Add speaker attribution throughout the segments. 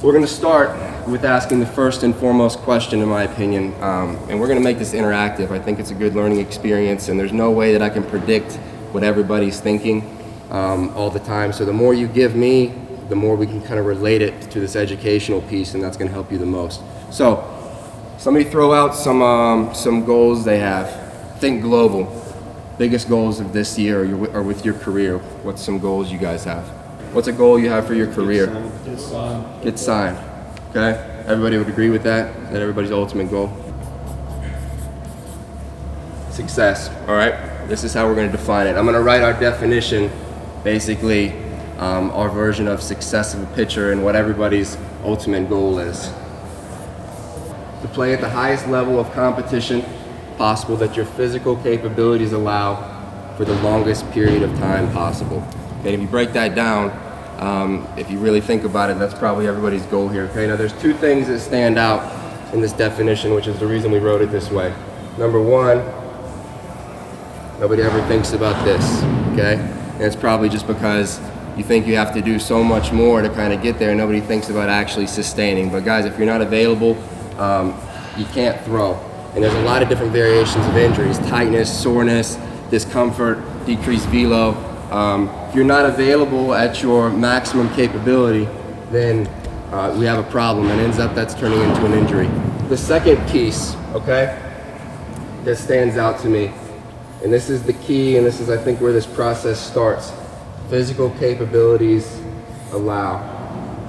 Speaker 1: We're going to start with asking the first and foremost question, in my opinion, and we're going to make this interactive. I think it's a good learning experience, and there's no way that I can predict what everybody's thinking all the time. So the more you give me, the more we can kind of relate it to this educational piece, and that's going to help you the most. So somebody throw out some goals they have. Think global. Biggest goals of this year or with your career. What's some goals you guys have? What's a goal you have for your career?
Speaker 2: Get signed.
Speaker 1: Get signed. Okay? Everybody would agree with that? Is that everybody's ultimate goal? Success. All right? This is how we're going to define it. I'm going to write our definition, basically our version of success of a pitcher and what everybody's ultimate goal is. To play at the highest level of competition possible that your physical capabilities allow for the longest period of time possible. Okay, if you break that down, if you really think about it, that's probably everybody's goal here. Okay, now there's two things that stand out in this definition, which is the reason we wrote it this way. Number one, nobody ever thinks about this, okay? And it's probably just because you think you have to do so much more to kind of get there, and nobody thinks about actually sustaining. But guys, if you're not available, you can't throw. And there's a lot of different variations of injuries: tightness, soreness, discomfort, decreased velo. If you're not available at your maximum capability, then we have a problem, and ends up that's turning into an injury. The second piece, okay, that stands out to me, and this is the key, and this is, I think, where this process starts. Physical capabilities allow,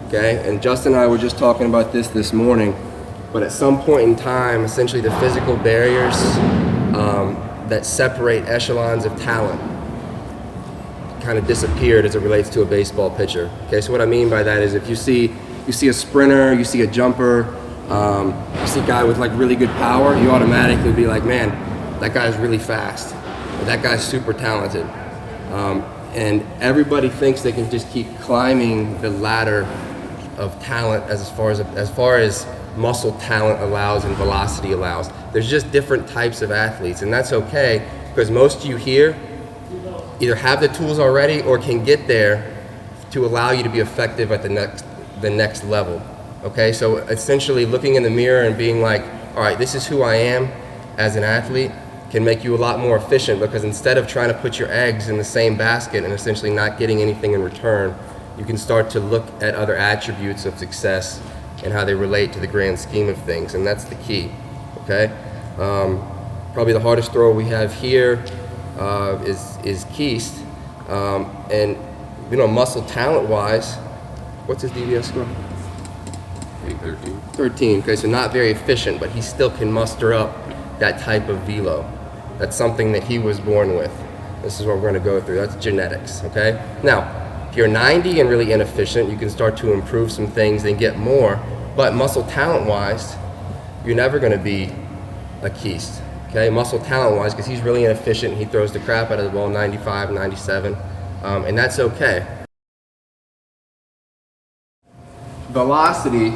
Speaker 1: okay? And Justin and I were just talking about this morning, but at some point in time, essentially the physical barriers that separate echelons of talent kind of disappeared as it relates to a baseball pitcher. Okay, so what I mean by that is if you see a sprinter, you see a jumper, you see a guy with like really good power, you automatically be like, man, that guy's really fast, or that guy's super talented. And everybody thinks they can just keep climbing the ladder of talent as far as muscle talent allows and velocity allows. There's just different types of athletes, and that's okay, because most of you here either have the tools already or can get there to allow you to be effective at the next level. Okay, so essentially looking in the mirror and being like, all right, this is who I am as an athlete, can make you a lot more efficient, because instead of trying to put your eggs in the same basket and essentially not getting anything in return, you can start to look at other attributes of success and how they relate to the grand scheme of things, and that's the key. Okay, probably the hardest thrower we have here is Keast, and you know, muscle talent wise, what's his DVS score? 13. Okay, so not very efficient, but he still can muster up that type of velo. That's something that he was born with. This is what we're going to go through. That's genetics. Okay, now if you're 90 and really inefficient, you can start to improve some things and get more, but muscle talent wise, you're never going to be a Keast. Okay, muscle talent wise, because he's really inefficient, he throws the crap out of the ball 95, 97, and that's okay. Velocity